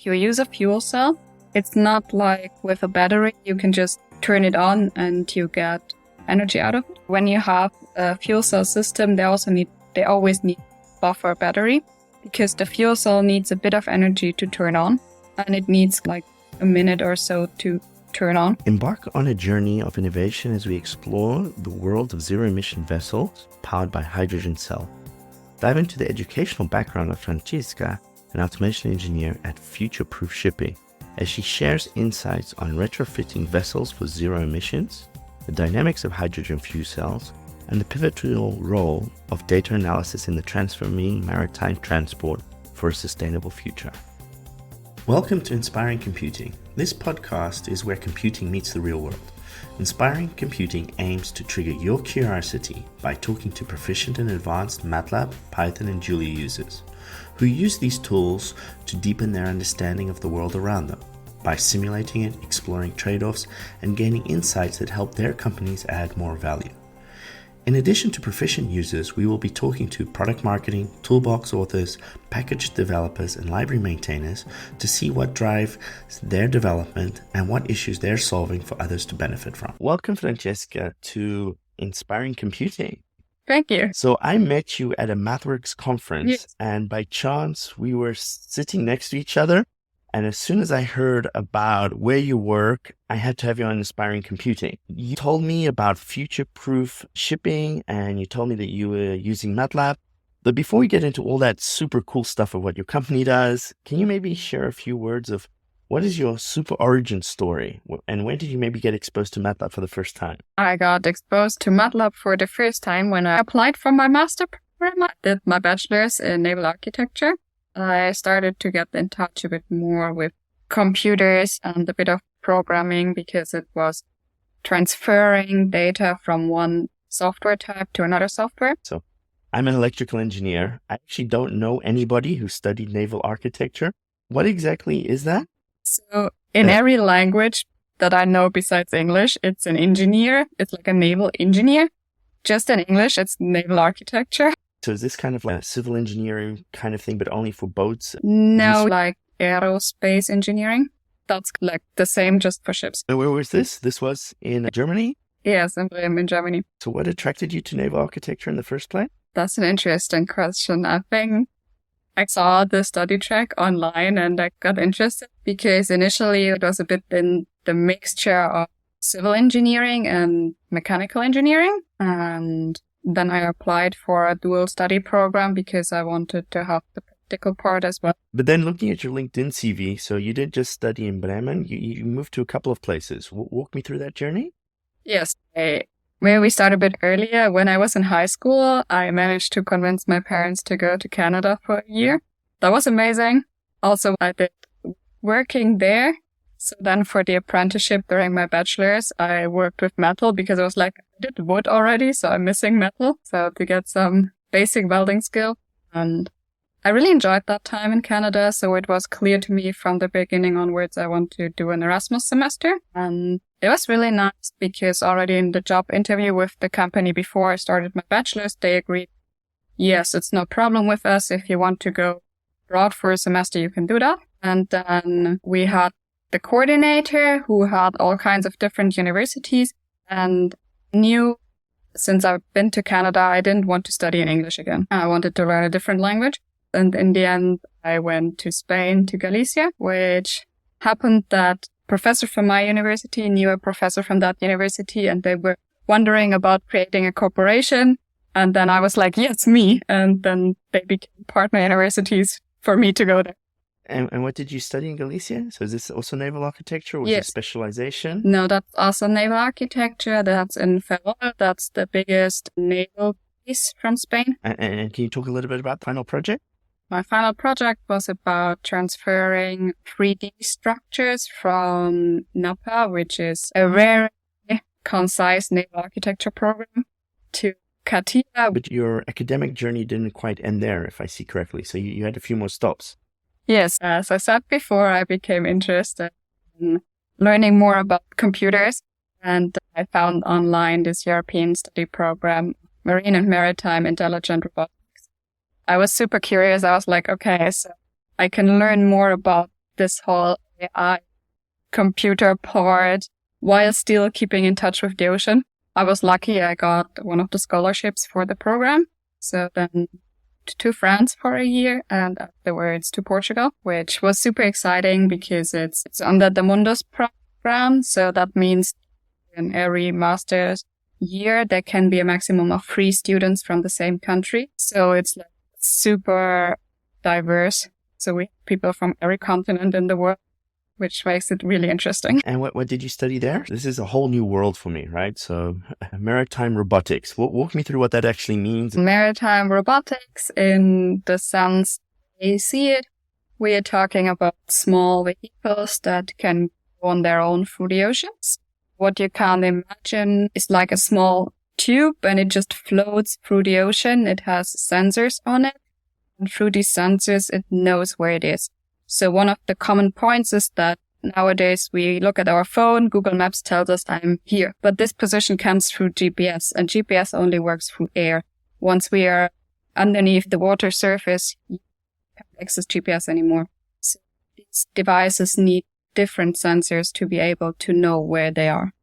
if you use a fuel cell, it's not like with a battery, you can just turn it on and you get energy out of it. When you have a fuel cell system, they always need buffer battery because the fuel cell needs a bit of energy to turn on and it needs like a minute or so to turn on. Embark on a journey of innovation as we explore the world of zero-emission vessels powered by hydrogen cell. Dive into the educational background of Francesca, an automation engineer at Future Proof Shipping, as she shares insights on retrofitting vessels for zero emissions, the dynamics of hydrogen fuel cells, and the pivotal role of data analysis in the transforming maritime transport for a sustainable future. Welcome to Inspiring Computing. This podcast is where computing meets the real world. Inspiring Computing aims to trigger your curiosity by talking to proficient and advanced MATLAB, Python, and Julia users who use these tools to deepen their understanding of the world around them by simulating it, exploring trade-offs, and gaining insights that help their companies add more value. In addition to proficient users, we will be talking to product marketing, toolbox authors, package developers, and library maintainers to see what drives their development and what issues they're solving for others to benefit from. Welcome, Francesca, to Inspiring Computing. Thank you. So I met you at a MathWorks conference, Yes. And by chance we were sitting next to each other. And as soon as I heard about where you work, I had to have you on Inspiring Computing. You told me about future-proof shipping, and you told me that you were using MATLAB. But before we get into all that super cool stuff of what your company does, can you maybe share a few words of what is your super origin story? And when did you maybe get exposed to MATLAB for the first time? I got exposed to MATLAB for the first time when I applied for my master program. I did my bachelor's in naval architecture. I started to get in touch a bit more with computers and a bit of programming because it was transferring data from one software type to another software. So I'm an electrical engineer. I actually don't know anybody who studied naval architecture. What exactly is that? So in every language that I know besides English, it's an engineer. It's like a naval engineer. Just in English, it's naval architecture. So is this kind of like a civil engineering kind of thing, but only for boats? No, like aerospace engineering. That's like the same just for ships. Where was this? This was in Germany? Yes, in Germany. So what attracted you to naval architecture in the first place? That's an interesting question. I think I saw the study track online and I got interested because initially it was a bit in the mixture of civil engineering and mechanical engineering. And then I applied for a dual study program because I wanted to have the practical part as well. But then looking at your LinkedIn CV, so you didn't just study in Bremen, you moved to a couple of places. Walk me through that journey. Yes. Where we started a bit earlier, when I was in high school, I managed to convince my parents to go to Canada for a year. That was amazing. Also, I did working there. So then for the apprenticeship during my bachelor's, I worked with metal because I was like, I did wood already, so I'm missing metal. So to get some basic welding skill. And I really enjoyed that time in Canada. So it was clear to me from the beginning onwards, I want to do an Erasmus semester. And it was really nice because already in the job interview with the company before I started my bachelor's, they agreed, yes, it's no problem with us. If you want to go abroad for a semester, you can do that. And then we had the coordinator who had all kinds of different universities and knew since I've been to Canada, I didn't want to study in English again. I wanted to learn a different language. And in the end, I went to Spain, to Galicia, which happened that professor from my university knew a professor from that university and they were wondering about creating a corporation. And then I was like, yes, me. And then they became partner universities for me to go there. And what did you study in Galicia? So is this also naval architecture or was it specialization? No, that's also naval architecture. That's in Ferrol. That's the biggest naval base from Spain. And can you talk a little bit about the final project? My final project was about transferring 3D structures from NAPA, which is a very concise naval architecture program, to CATIA. But your academic journey didn't quite end there, if I see correctly. So you had a few more stops. Yes, as I said before, I became interested in learning more about computers, and I found online this European study program, Marine and Maritime Intelligent Robotics. I was super curious. I was like, okay, so I can learn more about this whole AI computer part while still keeping in touch with the ocean. I was lucky I got one of the scholarships for the program. So then to France for a year and afterwards to Portugal, which was super exciting because it's under the Mundus program. So that means in every master's year, there can be a maximum of 3 students from the same country. So it's like super diverse. So we have people from every continent in the world, which makes it really interesting. And what did you study there? This is a whole new world for me, right? So maritime robotics. Walk me through what that actually means. Maritime robotics, in the sense you see it, we are talking about small vehicles that can go on their own through the oceans. What you can imagine is like a small tube and it just floats through the ocean. It has sensors on it. And through these sensors, it knows where it is. So one of the common points is that nowadays we look at our phone, Google Maps tells us I'm here. But this position comes through GPS, and GPS only works through air. Once we are underneath the water surface, you can't access GPS anymore. So these devices need different sensors to be able to know where they are.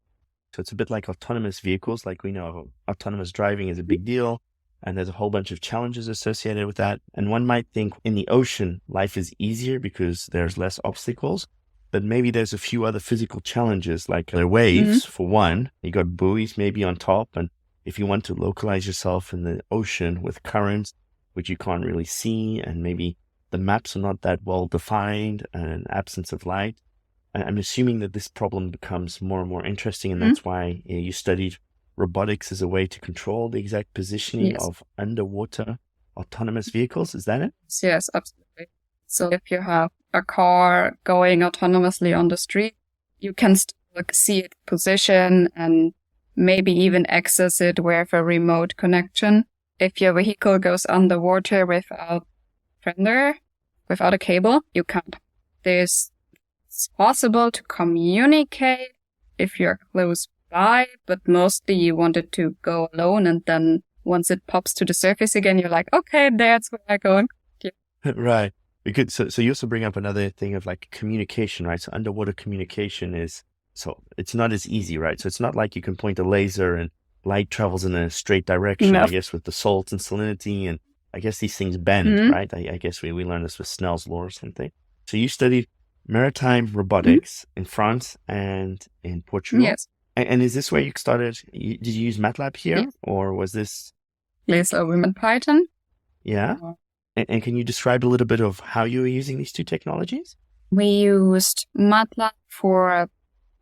So it's a bit like autonomous vehicles. Like we know autonomous driving is a big deal. And there's a whole bunch of challenges associated with that. And one might think in the ocean, life is easier because there's less obstacles. But maybe there's a few other physical challenges, like there are waves, for one. You got buoys maybe on top. And if you want to localize yourself in the ocean with currents, which you can't really see, and maybe the maps are not that well defined and an absence of light, I'm assuming that this problem becomes more and more interesting. And that's why you studied robotics as a way to control the exact positioning of underwater autonomous vehicles. Is that it? Yes, absolutely. So if you have a car going autonomously on the street, you can still see its position and maybe even access it with a remote connection. If your vehicle goes underwater without a cable, you can't. It's possible to communicate if you're close by, but mostly you want it to go alone, and then once it pops to the surface again, you're like, okay, that's where I'm going. Yeah. Right. Because so you also bring up another thing of like communication, right? So underwater communication so it's not as easy, right? So it's not like you can point a laser and light travels in a straight direction, I guess, with the salt and salinity, and I guess these things bend, right? I guess we learned this with Snell's law or something. So you studied maritime robotics in France and in Portugal. Yes. And is this where you started? Did you use MATLAB here, or was this? Yes, we met Python. Yeah. And can you describe a little bit of how you were using these two technologies? We used MATLAB for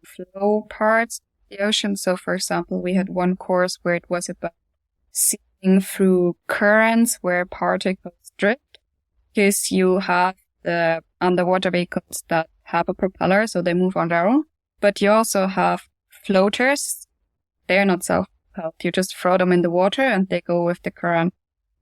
flow parts of the ocean. So, for example, we had one course where it was about seeing through currents where particles drift, because you have the underwater vehicles that have a propeller, so they move on their own. But you also have floaters. They're not self-propelled. You just throw them in the water and they go with the current.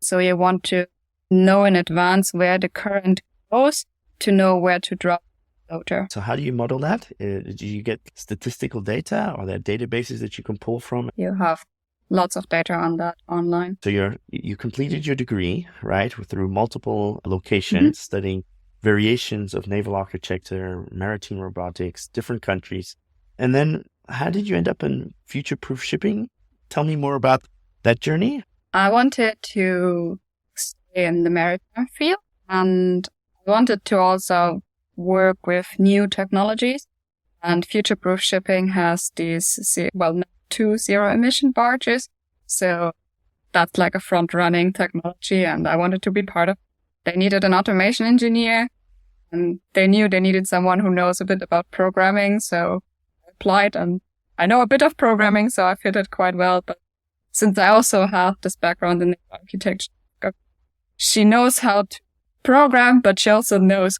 So you want to know in advance where the current goes to know where to drop the floater. So how do you model that? Do you get statistical data? Are there databases that you can pull from? You have lots of data on that online. So you completed your degree, right, through multiple locations, studying variations of naval architecture, maritime robotics, different countries. And then how did you end up in future-proof shipping? Tell me more about that journey. I wanted to stay in the maritime field, and I wanted to also work with new technologies. And future-proof shipping has these, 2 zero-emission barges. So that's like a front-running technology, and I wanted to be part of it. They needed an automation engineer, and they knew they needed someone who knows a bit about programming, so I applied, and I know a bit of programming, so I fitted quite well. But since I also have this background in architecture, she knows how to program, but she also knows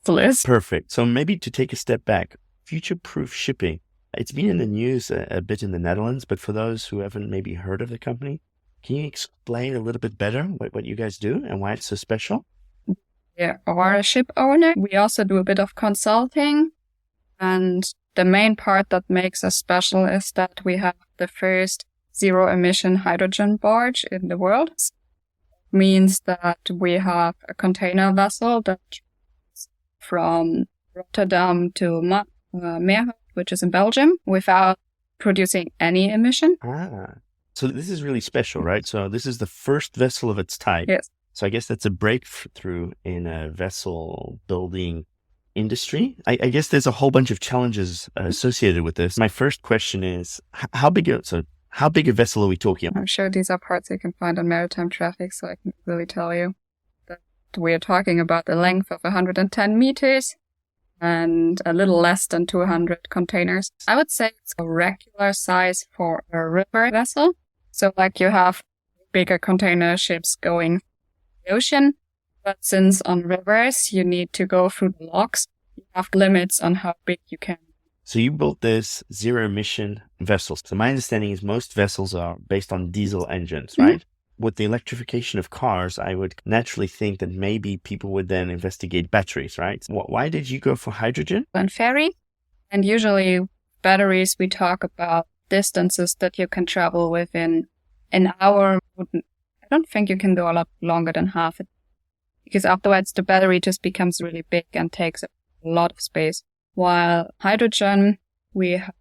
what it is. Perfect. So maybe to take a step back, future-proof shipping. It's been in the news a bit in the Netherlands, but for those who haven't maybe heard of the company, can you explain a little bit better what you guys do and why it's so special? Yeah, we're a ship owner. We also do a bit of consulting. And the main part that makes us special is that we have the first zero-emission hydrogen barge in the world. It means that we have a container vessel that from Rotterdam to Meerhout, which is in Belgium, without producing any emission. So this is really special, right? So this is the first vessel of its type. Yes. So I guess that's a breakthrough in a vessel building industry. I guess there's a whole bunch of challenges associated with this. My first question is, how big a vessel are we talking about? I'm sure these are parts you can find on Maritime Traffic, so I can really tell you that we are talking about the length of 110 meters and a little less than 200 containers. I would say it's a regular size for a river vessel. So like you have bigger container ships going the ocean, but since on rivers you need to go through the locks, you have limits on how big you can. So you built this zero emission vessel. So my understanding is most vessels are based on diesel engines, right? Mm-hmm. With the electrification of cars, I would naturally think that maybe people would then investigate batteries, right? Why did you go for hydrogen? On ferry, and usually batteries, we talk about distances that you can travel within an hour. I don't think you can go a lot longer than half it, because afterwards the battery just becomes really big and takes a lot of space. While hydrogen, we have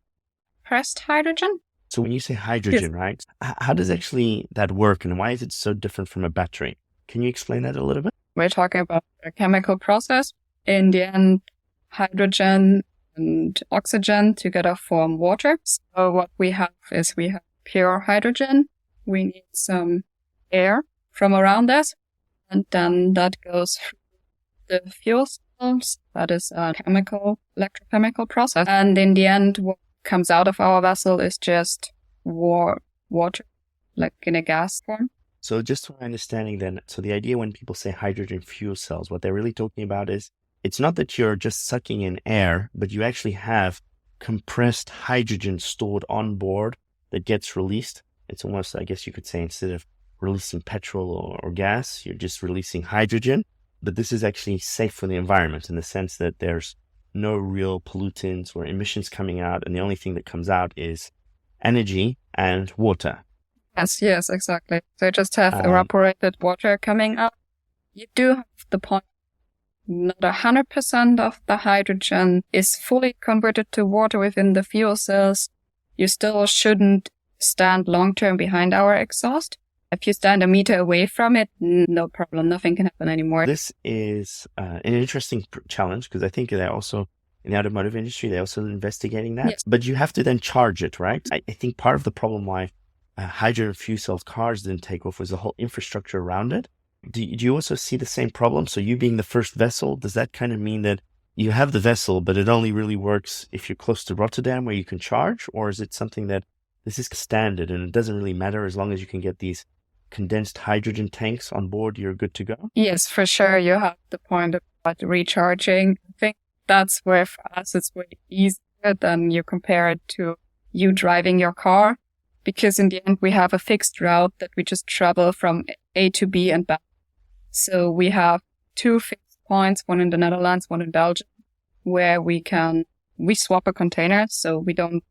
pressed hydrogen. So when you say hydrogen, yes, right, how does actually that work and why is it so different from a battery? Can you explain that a little bit? We're talking about a chemical process. In the end, hydrogen and oxygen together form water. So what we have is we have pure hydrogen. We need some air from around us, and then that goes through the fuel cells. That is a electrochemical process. And in the end, what comes out of our vessel is just water, like in a gas form. So just for my understanding then, so the idea when people say hydrogen fuel cells, what they're really talking about is it's not that you're just sucking in air, but you actually have compressed hydrogen stored on board that gets released. It's almost, I guess you could say, instead of releasing petrol or gas, you're just releasing hydrogen. But this is actually safe for the environment in the sense that there's no real pollutants or emissions coming out. And the only thing that comes out is energy and water. Yes, exactly. So you just have evaporated water coming out. You do have the point. Not 100% of the hydrogen is fully converted to water within the fuel cells. You still shouldn't stand long-term behind our exhaust. If you stand a meter away from it, no problem. Nothing can happen anymore. This is an interesting challenge because I think they're also in the automotive industry, they're also investigating that. Yes. But you have to then charge it, right? I think part of the problem why hydrogen fuel cell cars didn't take off was the whole infrastructure around it. Do you also see the same problem? So you being the first vessel, does that kind of mean that you have the vessel, but it only really works if you're close to Rotterdam where you can charge? Or is it something that this is standard and it doesn't really matter as long as you can get these condensed hydrogen tanks on board, you're good to go? Yes, for sure. You have the point about recharging. I think that's where for us it's way easier than you compare it to you driving your car. Because in the end, we have a fixed route that we just travel from A to B and back. So we have 2 fixed points, one in the Netherlands, one in Belgium, where we swap a container. So we don't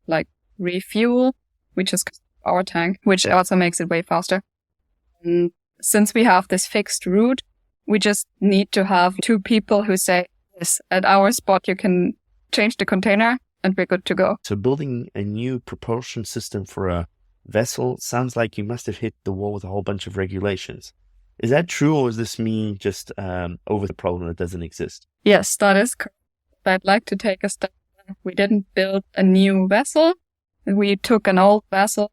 refuel. We just our tank, which also makes it way faster. And since we have this fixed route, we just need to have 2 people who say, yes, at our spot, you can change the container and we're good to go. So building a new propulsion system for a vessel sounds like you must have hit the wall with a whole bunch of regulations. Is that true, or is this me just over the problem that doesn't exist? Yes, that is correct. I'd like to take a step back. We didn't build a new vessel. We took an old vessel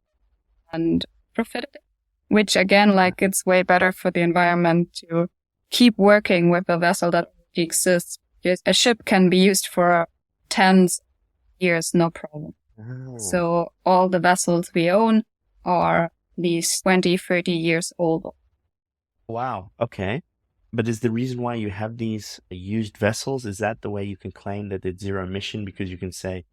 and retrofitted it, which again, it's way better for the environment to keep working with a vessel that already exists. Because a ship can be used for tens of years, no problem. Oh. So all the vessels we own are at least 20, 30 years old. Wow. Okay. But is the reason why you have these used vessels, is that the way you can claim that it's zero emission? Because you can say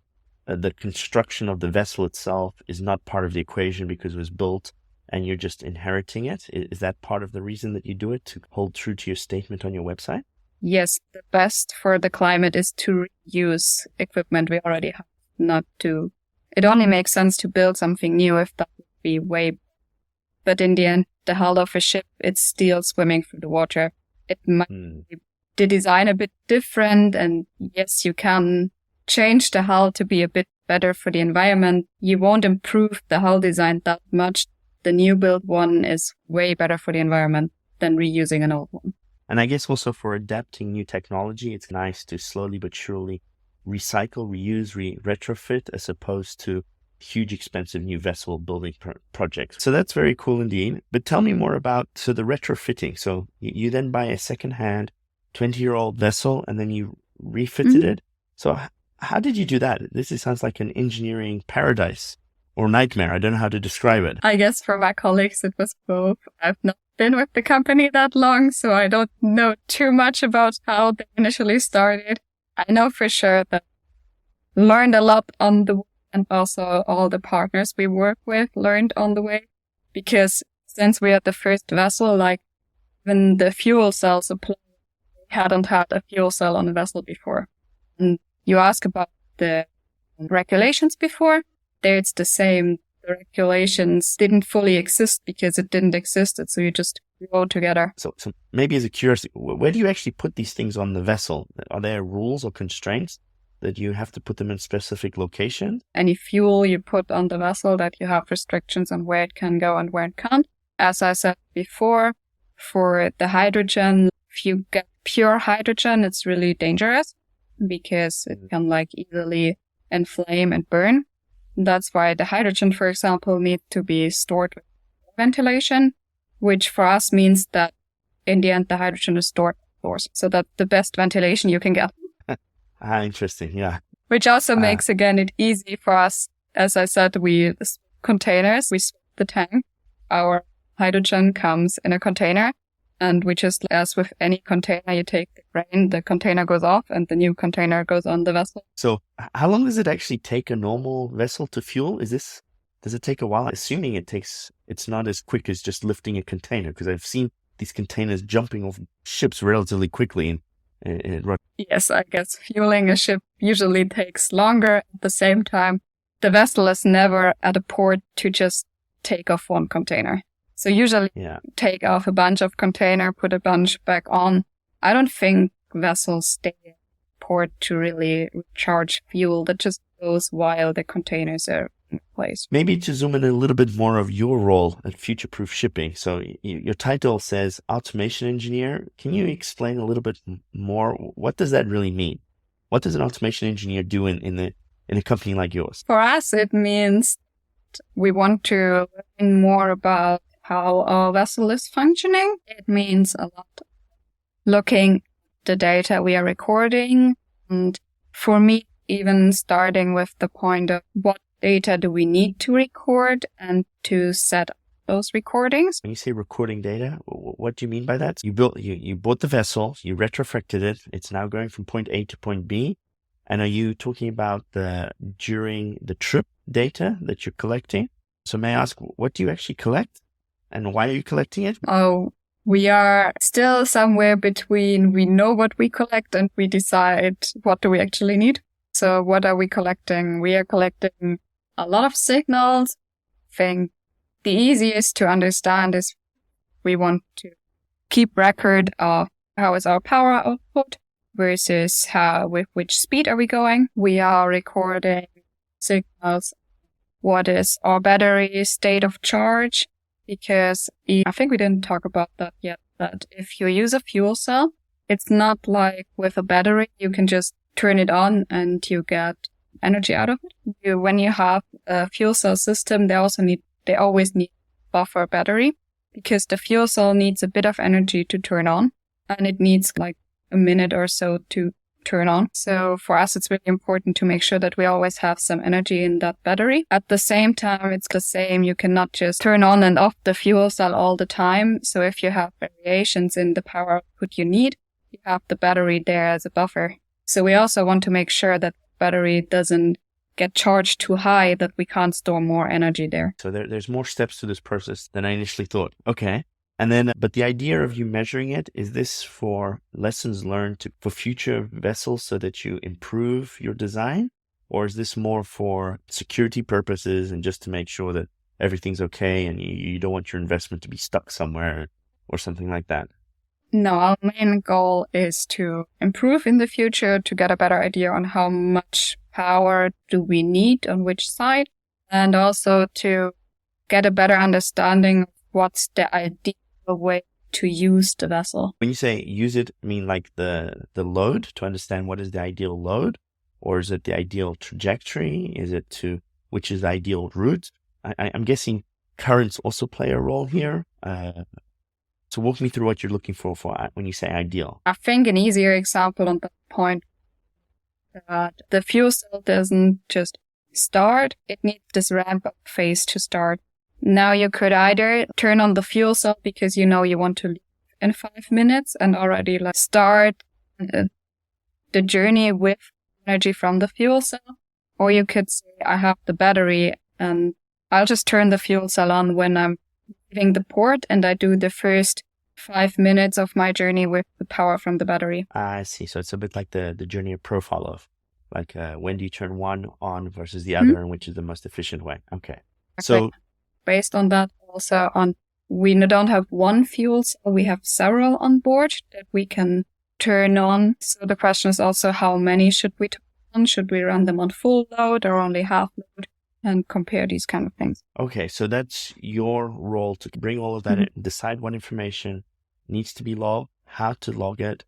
the construction of the vessel itself is not part of the equation because it was built and you're just inheriting it. Is that part of the reason that you do it, to hold true to your statement on your website? Yes. The best for the climate is to reuse equipment we already have, not to. It only makes sense to build something new if that would be way. But in the end, the hull of a ship, it's still swimming through the water. It might be the design a bit different. And yes, you can change the hull to be a bit better for the environment. You won't improve the hull design that much. The new build one is way better for the environment than reusing an old one. And I guess also for adapting new technology, it's nice to slowly but surely recycle, reuse, retrofit, as opposed to huge expensive new vessel building projects. So that's very cool indeed. But tell me more about the retrofitting. So you then buy a secondhand 20-year-old vessel and then you refitted it. So how did you do that? This sounds like an engineering paradise or nightmare. I don't know how to describe it. I guess for my colleagues, it was both. I've not been with the company that long, so I don't know too much about how they initially started. I know for sure that learned a lot on the way, and also all the partners we work with learned on the way, because since we had the first vessel, like when the fuel cell supply, we hadn't had a fuel cell on a vessel before. And you ask about the regulations before, there it's the same. The regulations didn't fully exist because it didn't exist, so you just go together. So maybe as a curiosity, where do you actually put these things on the vessel? Are there rules or constraints that you have to put them in specific locations? Any fuel you put on the vessel, that you have restrictions on where it can go and where it can't. As I said before, for the hydrogen, if you get pure hydrogen, it's really dangerous because it can easily inflame and burn. That's why the hydrogen, for example, needs to be stored with ventilation, which for us means that in the end, the hydrogen is stored outdoors. So that's the best ventilation you can get. Interesting. Yeah. Which also makes, again, it easy for us. As I said, we containers, we swap the tank. Our hydrogen comes in a container. And we just, as with any container, you take the grain, the container goes off and the new container goes on the vessel. So how long does it actually take a normal vessel to fuel? Does it take a while? Assuming it's not as quick as just lifting a container, because I've seen these containers jumping off ships relatively quickly. Yes, I guess fueling a ship usually takes longer. At the same time, the vessel is never at a port to just take off one container. So usually take off a bunch of container, put a bunch back on. I don't think vessels stay at port to really recharge fuel. That just goes while the containers are in place. Maybe to zoom in a little bit more of your role at Future-Proof Shipping. So your title says automation engineer. Can you explain a little bit more? What does that really mean? What does an automation engineer do in a company like yours? For us, it means we want to learn more about how our vessel is functioning. It means a lot looking at the data we are recording. And for me, even starting with the point of what data do we need to record and to set up those recordings. When you say recording data, what do you mean by that? You bought the vessel, you retrofitted it. It's now going from point A to point B. And are you talking about during the trip data that you're collecting? So may I ask, what do you actually collect? And why are you collecting it? Oh, we are still somewhere between we know what we collect and we decide what do we actually need. So what are we collecting? We are collecting a lot of signals. I think the easiest to understand is we want to keep record of how is our power output versus with which speed are we going. We are recording signals. What is our battery state of charge? Because I think we didn't talk about that yet, that if you use a fuel cell, it's not like with a battery, you can just turn it on and you get energy out of it. When you have a fuel cell system, they always need buffer battery because the fuel cell needs a bit of energy to turn on and it needs a minute or so to turn on. So for us, it's really important to make sure that we always have some energy in that battery. At the same time, it's the same. You cannot just turn on and off the fuel cell all the time. So if you have variations in the power output you need, you have the battery there as a buffer. So we also want to make sure that the battery doesn't get charged too high, that we can't store more energy there. So there's more steps to this process than I initially thought. Okay. And then, but the idea of you measuring it, is this for lessons learned for future vessels so that you improve your design? Or is this more for security purposes and just to make sure that everything's okay and you don't want your investment to be stuck somewhere or something like that? No, our main goal is to improve in the future, to get a better idea on how much power do we need on which side, and also to get a better understanding of what's the ideal way to use the vessel. When you say use it, I mean like the load, to understand what is the ideal load, or is it the ideal trajectory? Is it which is the ideal route? I'm guessing currents also play a role here. So walk me through what you're looking for when you say ideal. I think an easier example on that point, the fuel cell doesn't just start, it needs this ramp up phase to start. Now you could either turn on the fuel cell because you know you want to leave in 5 minutes and already start the journey with energy from the fuel cell, or you could say I have the battery and I'll just turn the fuel cell on when I'm leaving the port and I do the first 5 minutes of my journey with the power from the battery. I see. So it's a bit like the journey profile of when do you turn one on versus the other, and which is the most efficient way. Okay. So based on that, also we don't have one fuel cell, we have several on board that we can turn on. So the question is also how many should we turn on? Should we run them on full load or only half load? And compare these kind of things. Okay, so that's your role to bring all of that in, decide what information needs to be logged, how to log it.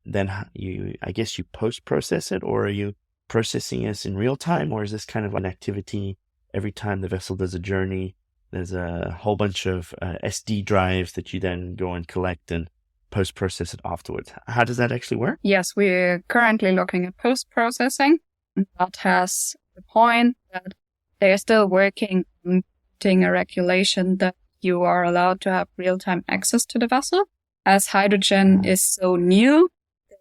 Then I guess you post-process it, or are you processing this in real time, or is this kind of an activity every time the vessel does a journey? There's a whole bunch of SD drives that you then go and collect and post-process it afterwards. How does that actually work? Yes, we're currently looking at post-processing. That has the point that they're still working on putting a regulation that you are allowed to have real-time access to the vessel. As hydrogen is so new, the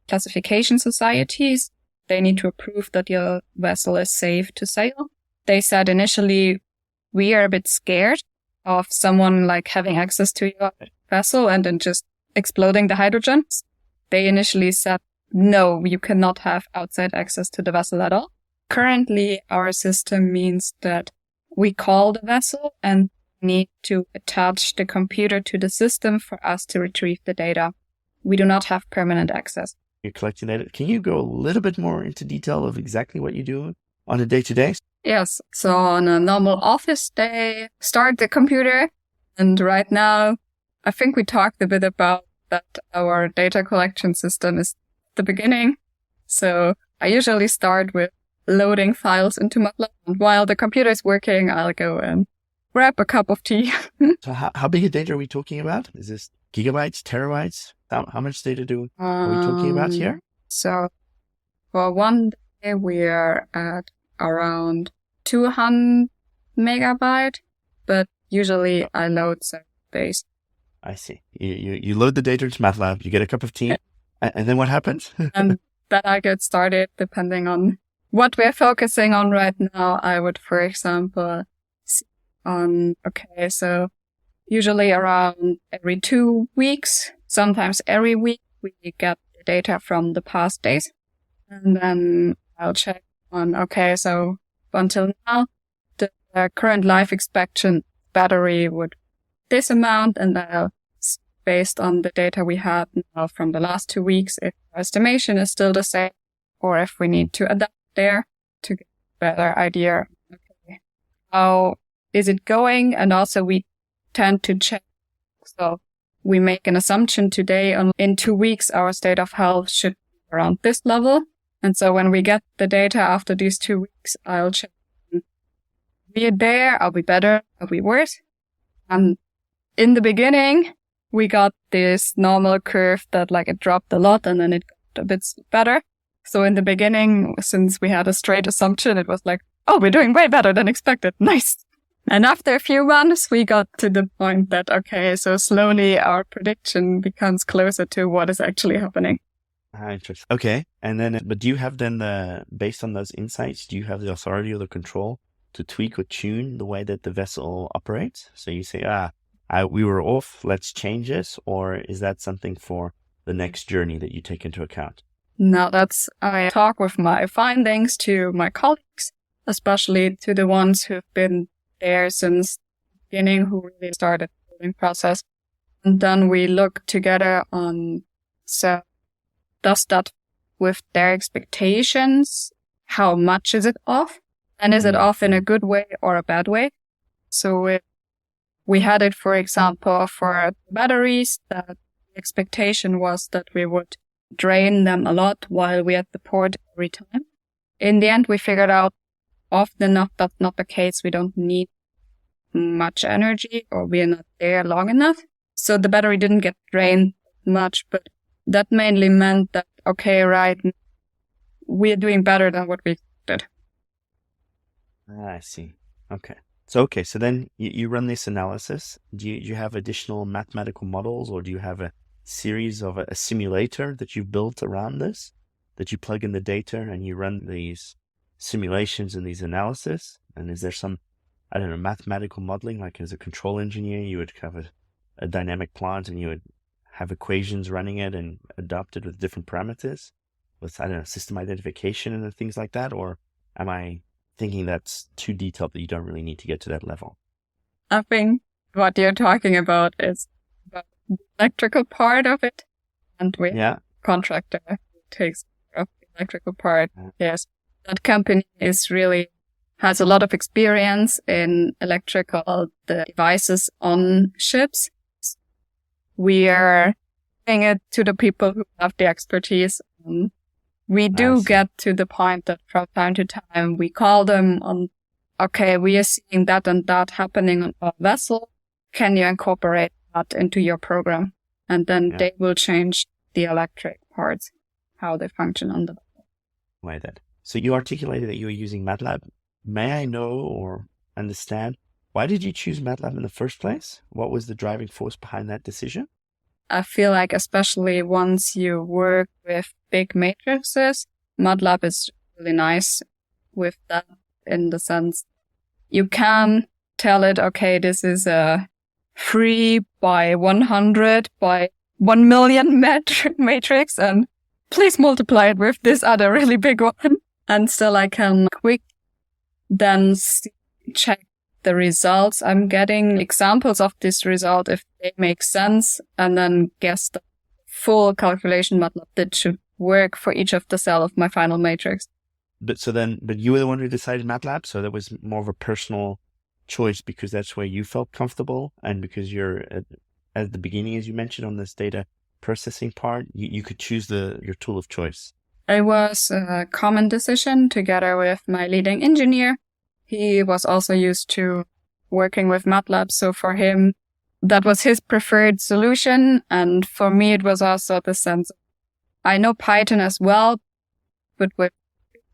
classification societies, they need to approve that your vessel is safe to sail. They said initially, we are a bit scared of someone having access to your vessel and then just exploding the hydrogen. They initially said, no, you cannot have outside access to the vessel at all. Currently, our system means that we call the vessel and need to attach the computer to the system for us to retrieve the data. We do not have permanent access. You're collecting data. Can you go a little bit more into detail of exactly what you do on a day-to-day? Yes. So on a normal office day, start the computer. And right now, I think we talked a bit about that our data collection system is the beginning. So I usually start with loading files into MATLAB. And while the computer is working, I'll go and grab a cup of tea. So how big a data are we talking about? Is this gigabytes, terabytes? How much data are we talking about here? So for one day, we are at around 200 megabyte, but usually I load 7 days. I see. You load the data into MATLAB, you get a cup of tea, and then what happens? And then I get started depending on what we're focusing on right now. I would, for example, see so usually around every 2 weeks, sometimes every week, we get the data from the past days. And then I'll check on, so until now, the current life expectancy battery would this amount, and I'll see based on the data we had now from the last 2 weeks, if our estimation is still the same, or if we need to adapt there to get a better idea. Okay, how is it going? And also we tend to check. So we make an assumption today in 2 weeks, our state of health should be around this level. And so when we get the data after these 2 weeks, I'll check. Are we there? Are we better? Are we worse? And in the beginning, we got this normal curve that it dropped a lot and then it got a bit better. So in the beginning, since we had a straight assumption, it was we're doing way better than expected. Nice. And after a few months, we got to the point that, so slowly our prediction becomes closer to what is actually happening. Interesting. Okay. And then, but do you have then based on those insights, do you have the authority or the control to tweak or tune the way that the vessel operates? So you say, we were off, let's change this, or is that something for the next journey that you take into account? No, I talk with my findings to my colleagues, especially to the ones who've been there since the beginning, who really started the building process. And then we look together on, so does that with their expectations? How much is it off? And is it off in a good way or a bad way? So we had it, for example, for batteries, that the expectation was that we would drain them a lot while we had the port every time. In the end, we figured out often enough that's not the case. We don't need much energy, or we're not there long enough. So the battery didn't get drained much, but that mainly meant that, okay, right, we're doing better than what we expected. I see. Okay. So then you run this analysis. Do you have additional mathematical models, or do you have a series of a simulator that you've built around this, that you plug in the data and you run these simulations and these analysis? And is there some, I don't know, mathematical modeling, like as a control engineer, you would have a dynamic plant and you would have equations running it and adapted with different parameters with, I don't know, system identification and things like that? Or am I thinking that's too detailed that you don't really need to get to that level? I think what you're talking about is the electrical part of it. And we have a contractor who takes care of the electrical part. Yes. That company has a lot of experience in electrical devices on ships. We are giving it to the people who have the expertise. We do get to the point that from time to time we call them on, okay, we are seeing that and that happening on our vessel. Can you incorporate that into your program? And then they will change the electric parts, how they function on the vessel. Why that? So you articulated that you were using MATLAB. May I know or understand, why did you choose MATLAB in the first place? What was the driving force behind that decision? I feel like especially once you work with big matrices, MATLAB is really nice with that, in the sense you can tell it, okay, this is a 3 by 100 by 1 million matrix, and please multiply it with this other really big one. And still I can quick then check the results I'm getting, examples of this result, if they make sense, and then guess the full calculation MATLAB that should work for each of the cell of my final matrix. But you were the one who decided MATLAB, so that was more of a personal choice because that's where you felt comfortable, and because you're at the beginning, as you mentioned on this data processing part, you could choose your tool of choice. It was a common decision together with my leading engineer. He was also used to working with MATLAB, so for him, that was his preferred solution. And for me, it was also the sense, I know Python as well, but with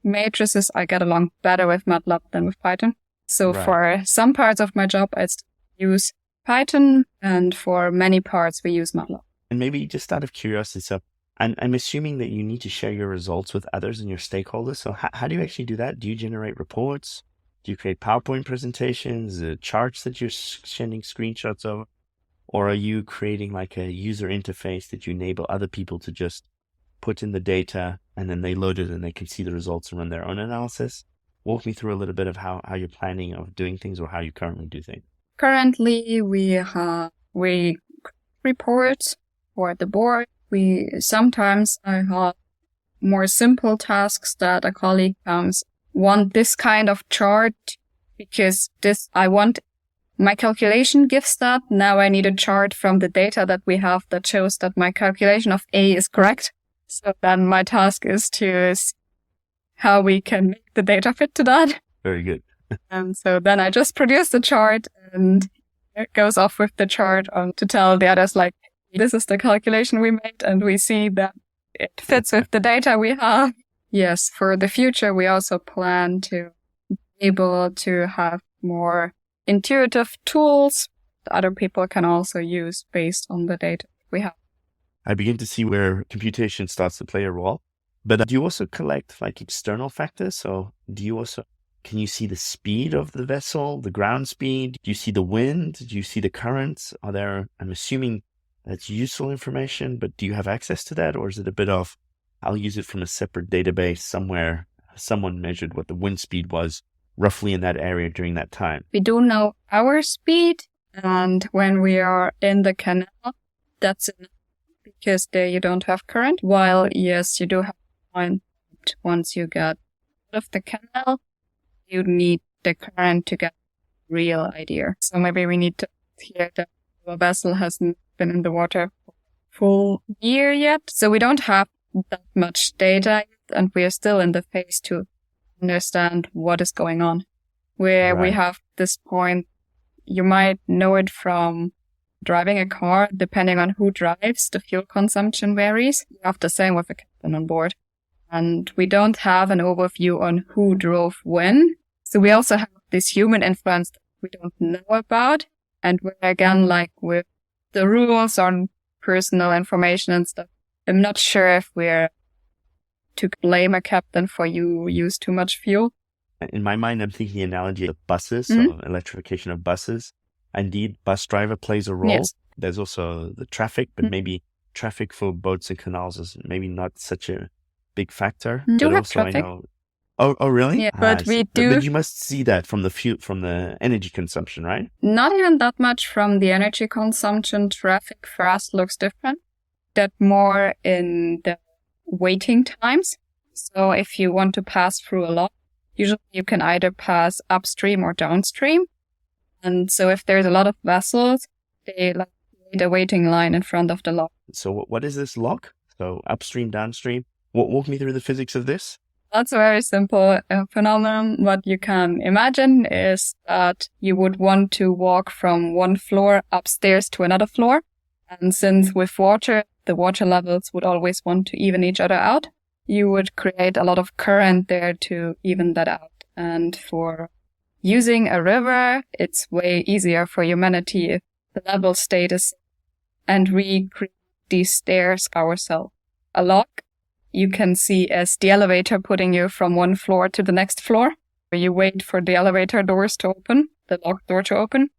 matrices, I get along better with MATLAB than with Python. So for some parts of my job, I still use Python, and for many parts, we use MATLAB. And maybe just out of curiosity, so I'm assuming that you need to share your results with others and your stakeholders. So how do you actually do that? Do you generate reports? Do you create PowerPoint presentations, charts that you're sending screenshots of? Or are you creating like a user interface that you enable other people to just put in the data and then they load it and they can see the results and run their own analysis? Walk me through a little bit of how you're planning of doing things, or how you currently do things. Currently, we report for the board. Sometimes I have more simple tasks that a colleague want this kind of chart because my calculation gives that. Now I need a chart from the data that we have that shows that my calculation of A is correct. So then my task is to see how we can make the data fit to that. Very good. And so then I just produce the chart, and it goes off with the chart to tell the others, like, this is the calculation we made, and we see that it fits with the data we have. Yes, for the future, we also plan to be able to have more intuitive tools that other people can also use based on the data we have. I begin to see where computation starts to play a role. But do you also collect like external factors? So can you see the speed of the vessel, the ground speed? Do you see the wind? Do you see the currents? I'm assuming that's useful information, but do you have access to that? Or is it a bit of, I'll use it from a separate database somewhere, someone measured what the wind speed was roughly in that area during that time? We do know our speed, And when we are in the canal, that's enough because there you don't have current. While, yes, you do have current. Once you get out of the canal, you need the current to get a real idea. So maybe we need to hear that the vessel hasn't been in the water for a full year yet. So we don't have that much data yet, and we are still in the phase to understand what is going on. Where we have this point, you might know it from driving a car. Depending on who drives, the fuel consumption varies. You have the same with the captain on board. And we don't have an overview on who drove when. So we also have this human influence that we don't know about. And where again, like with the rules on personal information and stuff, I'm not sure if we're to blame a captain for you use too much fuel. In my mind, I'm thinking the analogy of buses, so electrification of buses. Indeed, bus driver plays a role. Yes. There's also the traffic, but maybe traffic for boats and canals is maybe not such a big factor. Do but have also traffic. I know. Oh, really? Yeah, but we do. But you must see that from the energy consumption, right? Not even that much from the energy consumption. Traffic for us looks different. That more in the waiting times. So if you want to pass through a lock, usually you can either pass upstream or downstream. And so if there's a lot of vessels, they need a waiting line in front of the lock. So what is this lock? So upstream, downstream. Walk me through the physics of this. That's a very simple phenomenon. What you can imagine is that you would want to walk from one floor upstairs to another floor. And since with water, the water levels would always want to even each other out, you would create a lot of current there to even that out. And for using a river, it's way easier for humanity if the level stayed the same. And we create these stairs ourselves. A lock you can see as the elevator putting you from one floor to the next floor. You wait for the elevator doors to open, the lock door to open.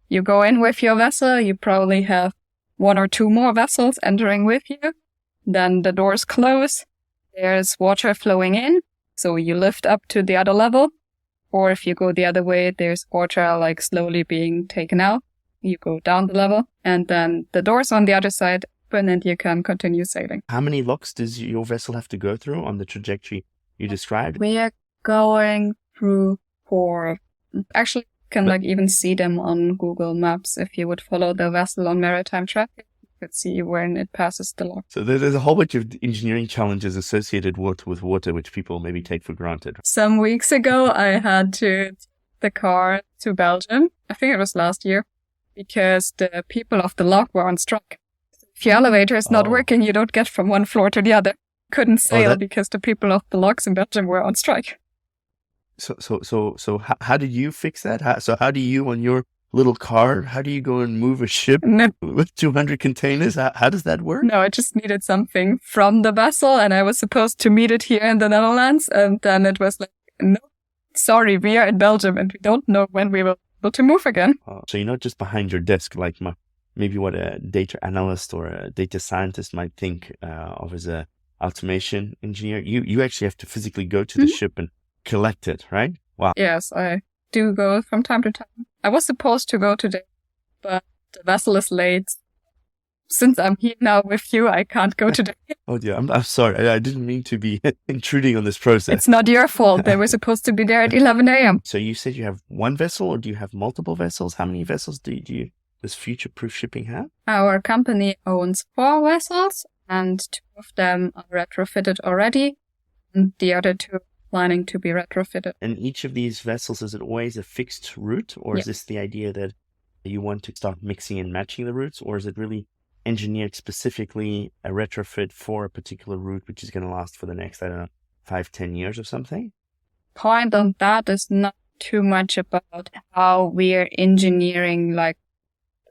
You go in with your vessel. You probably have one or two more vessels entering with you. Then the doors close. There's water flowing in. So you lift up to the other level. Or if you go the other way, there's water like slowly being taken out. You go down the level. And then the doors on the other side open and you can continue sailing. How many locks does your vessel have to go through on the trajectory you described? We are going through 4. Actually, you can even see them on Google Maps. If you would follow the vessel on Maritime traffic, you could see when it passes the lock. So there's a whole bunch of engineering challenges associated with water, which people maybe take for granted. Some weeks ago, I had to take the car to Belgium. I think it was last year, because the people of the lock were on strike. If your elevator is not working, you don't get from one floor to the other. Couldn't sail because the people of the locks in Belgium were on strike. So how did you fix that? How do you on your little car, how do you go and move a ship with 200 containers? How does that work? No, I just needed something from the vessel and I was supposed to meet it here in the Netherlands. And then it was like, no, sorry, we are in Belgium and we don't know when we will be able to move again. So you're not just behind your desk like maybe what a data analyst or a data scientist might think of as a automation engineer. You actually have to physically go to the ship and collect it, right? Wow. Yes, I do go from time to time. I was supposed to go today, but the vessel is late. Since I'm here now with you, I can't go today. Oh dear, I'm sorry. I didn't mean to be intruding on this process. It's not your fault. They were supposed to be there at 11 a.m. So you said you have one vessel, or do you have multiple vessels? How many vessels does future-proof shipping have? Our company owns 4 vessels, and 2 of them are retrofitted already, and the other 2 planning to be retrofitted. And each of these vessels, is it always a fixed route, or is this the idea that you want to start mixing and matching the routes, or is it really engineered specifically a retrofit for a particular route, which is going to last for the next, 5-10 years or something? Point on that is not too much about how we're engineering like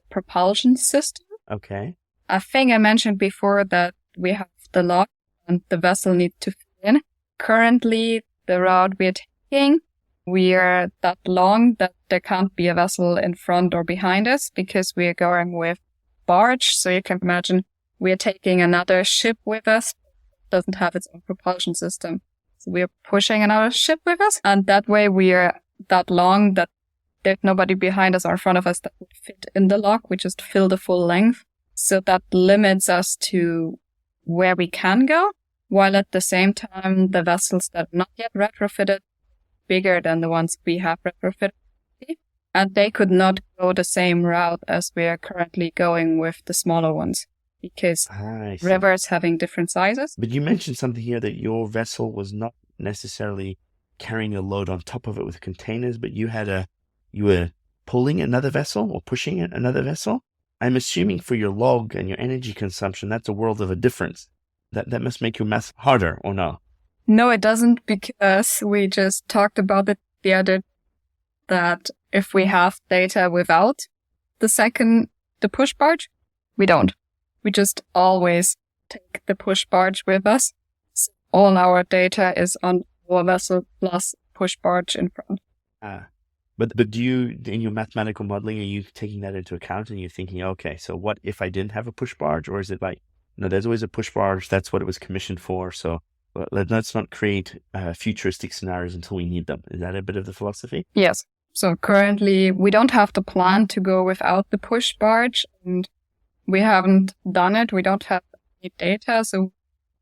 propulsion system. Okay. I think I mentioned before that we have the lock and the vessel needs to fit in. Currently, the route we're taking, we're that long that there can't be a vessel in front or behind us because we're going with barge. So you can imagine we're taking another ship with us. It doesn't have its own propulsion system. So we're pushing another ship with us. And that way we are that long that there's nobody behind us or in front of us that would fit in the lock. We just fill the full length. So that limits us to where we can go, while at the same time, the vessels that are not yet retrofitted bigger than the ones we have retrofitted. And they could not go the same route as we are currently going with the smaller ones, because rivers having different sizes. But you mentioned something here that your vessel was not necessarily carrying a load on top of it with containers, but you were pulling another vessel or pushing another vessel. I'm assuming for your log and your energy consumption, that's a world of a difference. That must make your math harder, or no? No, it doesn't, because we just talked about it the other, that if we have data without the push barge, we don't. We just always take the push barge with us. So all our data is on our vessel plus push barge in front. But do you, in your mathematical modeling, are you taking that into account and you're thinking, okay, so what if I didn't have a push barge? Or is it like, no, there's always a push barge. That's what it was commissioned for. So let's not create futuristic scenarios until we need them. Is that a bit of the philosophy? Yes. So currently we don't have the plan to go without the push barge, and we haven't done it. We don't have any data. So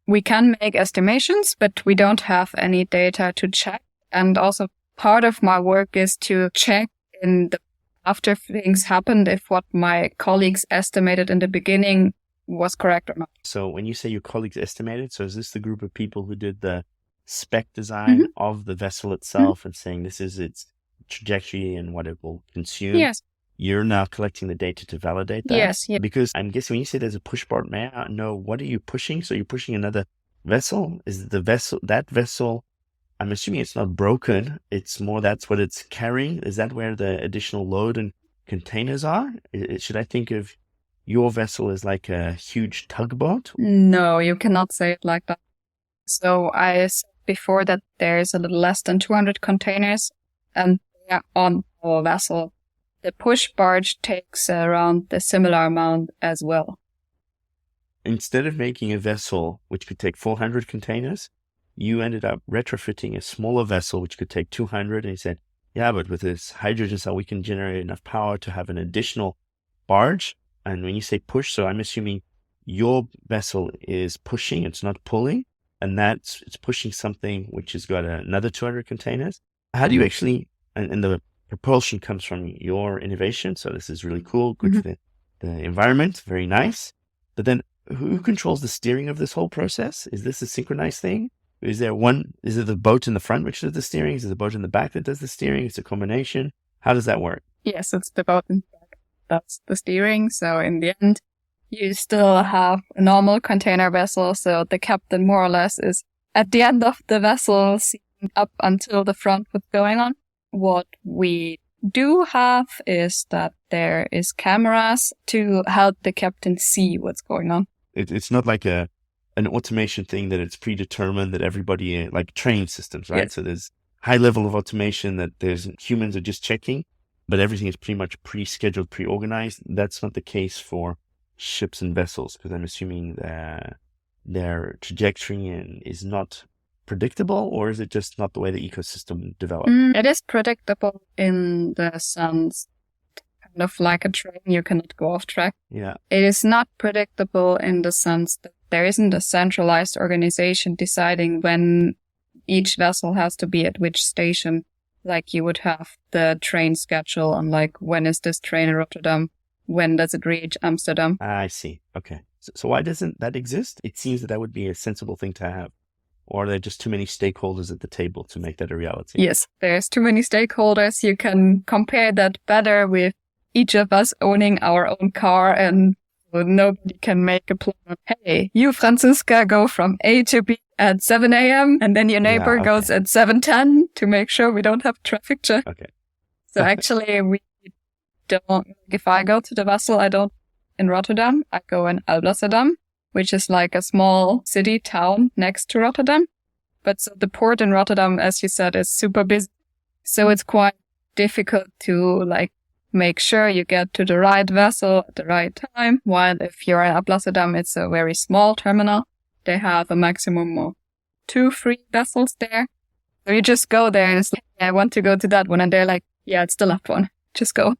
we can make estimations, but we don't have any data to check. And also part of my work is to check after things happened if what my colleagues estimated in the beginning was correct or not. So when you say your colleagues estimated, so is this the group of people who did the spec design of the vessel itself and saying this is its trajectory and what it will consume? Yes. You're now collecting the data to validate that? Yes. Because I'm guessing when you say there's a push bar, may I know, what are you pushing? So you're pushing another vessel? Is that vessel, I'm assuming it's not broken. It's more that's what it's carrying. Is that where the additional load and containers are? Should I think of your vessel as like a huge tugboat? No, you cannot say it like that. So I said before that there's a little less than 200 containers and they are on our vessel. The push barge takes around the similar amount as well. Instead of making a vessel which could take 400 containers, you ended up retrofitting a smaller vessel which could take 200. And you said, yeah, but with this hydrogen cell, we can generate enough power to have an additional barge. And when you say push, so I'm assuming your vessel is pushing, it's not pulling, and it's pushing something which has got another 200 containers. How do you actually, and the propulsion comes from your innovation, so this is really cool, good for the environment, very nice. But then who controls the steering of this whole process? Is this a synchronized thing? Is it the boat in the front which does the steering? Is it the boat in the back that does the steering? It's a combination. How does that work? Yes, it's the boat in the back. That's the steering. So in the end, you still have a normal container vessel. So the captain more or less is at the end of the vessel, seeing up until the front what's going on. What we do have is that there is cameras to help the captain see what's going on. It's not like an automation thing that it's predetermined that everybody, like train systems, right? Yes. So there's high level of automation that humans are just checking, but everything is pretty much pre-scheduled, pre-organized. That's not the case for ships and vessels, because I'm assuming their trajectory is not predictable, or is it just not the way the ecosystem develops? It is predictable in the sense, kind of like a train, you cannot go off track. Yeah. It is not predictable in the sense that there isn't a centralized organization deciding when each vessel has to be at which station. Like you would have the train schedule on like, when is this train in Rotterdam? When does it reach Amsterdam? I see. Okay. So why doesn't that exist? It seems that would be a sensible thing to have. Or are there just too many stakeholders at the table to make that a reality? Yes, there's too many stakeholders. You can compare that better with each of us owning our own car, and nobody can make a plan. Hey, you, Franziska, go from A to B at 7 a.m. and then your neighbor goes at 7:10 to make sure we don't have traffic jam. Okay. So actually, we don't, if I go to the vessel, I don't in Rotterdam, I go in Alblasserdam, which is like a small city town next to Rotterdam. But so the port in Rotterdam, as you said, is super busy. So it's quite difficult to like make sure you get to the right vessel at the right time. While if you're in Alblasserdam, it's a very small terminal. They have a maximum of 2-3 vessels there. So you just go there and it's like, I want to go to that one. And they're like, Yeah, it's the left one. Just go.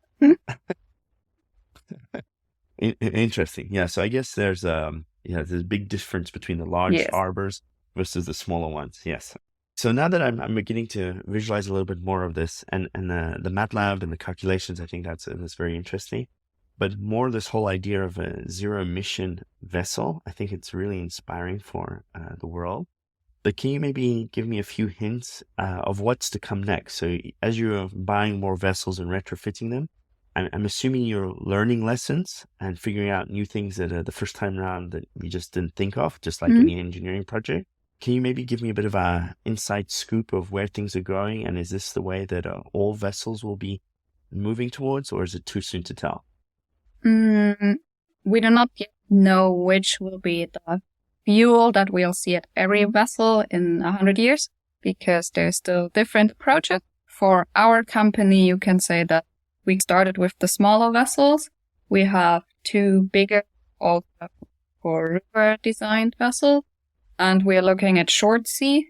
Interesting. Yeah. So I guess there's there's a big difference between the large Yes. arbors versus the smaller ones. Yes. So now that I'm beginning to visualize a little bit more of this and the MATLAB and the calculations, I think that's very interesting. But more this whole idea of a zero emission vessel, I think it's really inspiring for the world. But can you maybe give me a few hints of what's to come next? So as you're buying more vessels and retrofitting them, I'm assuming you're learning lessons and figuring out new things that the first time around that you just didn't think of, just like any engineering project. Can you maybe give me a bit of a inside scoop of where things are going? And is this the way that all vessels will be moving towards, or is it too soon to tell? We do not yet know which will be the fuel that we'll see at every vessel in 100 years, because there's still different approaches. For our company, you can say that we started with the smaller vessels. We have 2 bigger, also for river designed vessels, and we're looking at short sea,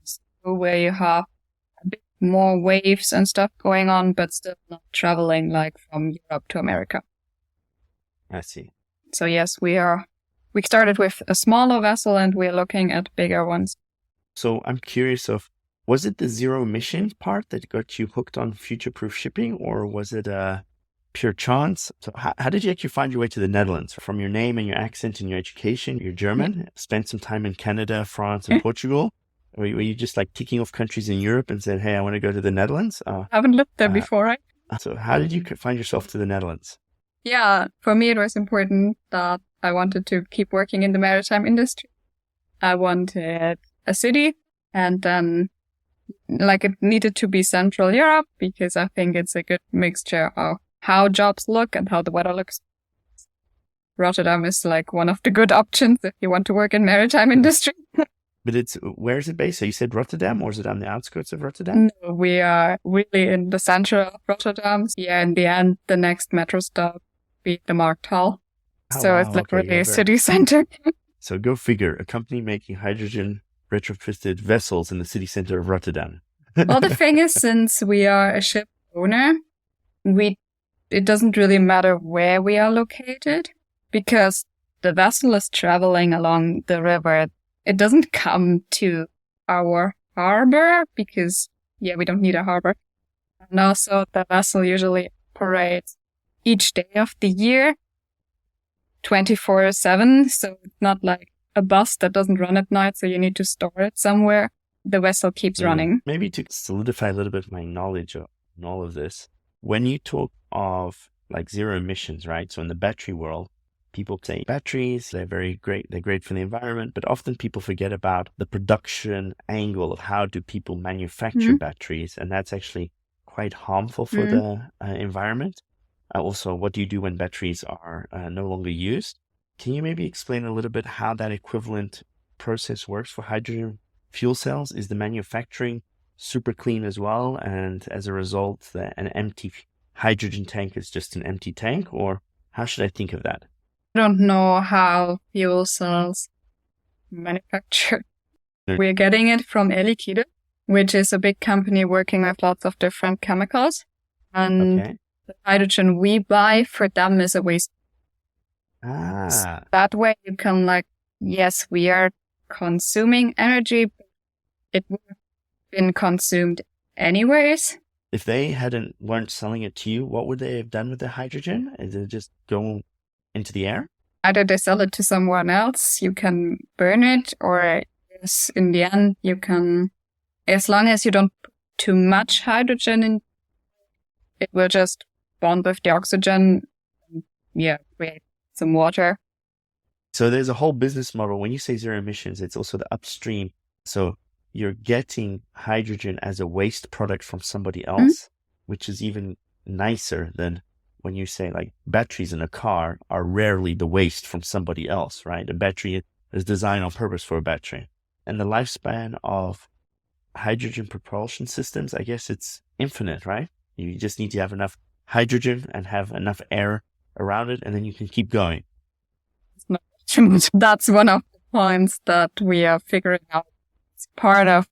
so where you have a bit more waves and stuff going on, but still not traveling like from Europe to America. I see. So yes, we started with a smaller vessel and we're looking at bigger ones. So I'm curious was it the zero emission part that got you hooked on future-proof shipping, or was it a pure chance? So how did you actually find your way to the Netherlands? From your name and your accent and your education, you're German, spent some time in Canada, France, and Portugal. Were you just like ticking off countries in Europe and said, hey, I want to go to the Netherlands? I haven't lived there before, right? So how did you find yourself to the Netherlands? Yeah, for me it was important that I wanted to keep working in the maritime industry. I wanted a city, and then it needed to be Central Europe, because I think it's a good mixture of how jobs look and how the weather looks. Rotterdam is one of the good options if you want to work in maritime industry. But where is it based? So you said Rotterdam, or is it on the outskirts of Rotterdam? No, we are really in the center of Rotterdam. Yeah, in the end, the next metro stop be the Markthal. So it's really a city center. So go figure, a company making hydrogen retrofitted vessels in the city center of Rotterdam. Well, the thing is, since we are a ship owner, it doesn't really matter where we are located, because the vessel is traveling along the river. It doesn't come to our harbor because, we don't need a harbor. And also the vessel usually operates each day of the year, 24/7. So it's not like a bus that doesn't run at night, so you need to store it somewhere. The vessel keeps running. Maybe to solidify a little bit my knowledge on all of this, when you talk of zero emissions, right? So in the battery world, people say batteries, they're very great. They're great for the environment, but often people forget about the production angle of how do people manufacture batteries. And that's actually quite harmful for the environment. Also, what do you do when batteries are no longer used? Can you maybe explain a little bit how that equivalent process works for hydrogen fuel cells? Is the manufacturing super clean as well? And as a result, an empty hydrogen tank is just an empty tank? Or how should I think of that? I don't know how fuel cells manufacture. We're getting it from Air Liquide, which is a big company working with lots of different chemicals. And the hydrogen we buy for them is a waste. So that way you can yes, we are consuming energy, but it would have been consumed anyways. If they weren't selling it to you, what would they have done with the hydrogen? Is it just go into the air? Either they sell it to someone else, you can burn it, or in the end you can, as long as you don't put too much hydrogen in, it will just bond with the oxygen and create some water. So there's a whole business model. When you say zero emissions, it's also the upstream. So you're getting hydrogen as a waste product from somebody else, which is even nicer than when you say batteries in a car are rarely the waste from somebody else, right? A battery is designed on purpose for a battery. And the lifespan of hydrogen propulsion systems, I guess it's infinite, right? You just need to have enough hydrogen and have enough air around it, and then you can keep going. That's one of the points that we are figuring out. It's part of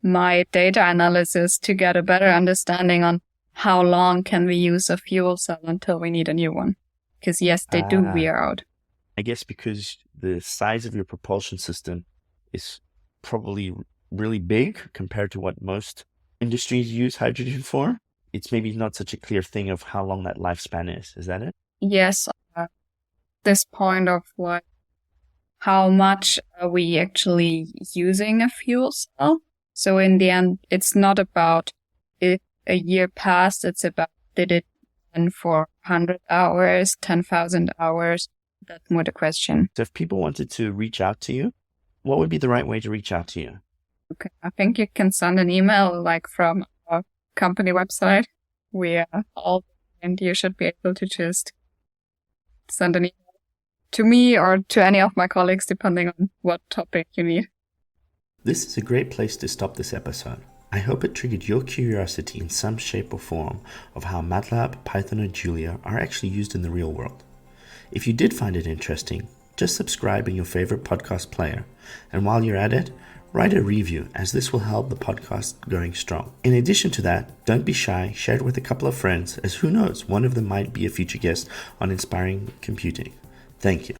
my data analysis to get a better understanding on how long can we use a fuel cell until we need a new one? Because yes, they do wear out. I guess because the size of your propulsion system is probably really big compared to what most industries use hydrogen for, it's maybe not such a clear thing of how long that lifespan is. Is that it? Yes, this point of how much are we actually using a fuel cell? So in the end, it's not about if a year passed, it's about did it run for 100 hours, 10,000 hours? That's more the question. So if people wanted to reach out to you, what would be the right way to reach out to you? Okay, I think you can send an email from our company website. We are all, and you should be able to just send an email to me or to any of my colleagues, depending on what topic you need. This is a great place to stop this episode. I hope it triggered your curiosity in some shape or form of how MATLAB, Python, or Julia are actually used in the real world. If you did find it interesting, just subscribe in your favorite podcast player. And while you're at it, write a review, as this will help the podcast going strong. In addition to that, don't be shy, share it with a couple of friends, as who knows, one of them might be a future guest on Inspiring Computing. Thank you.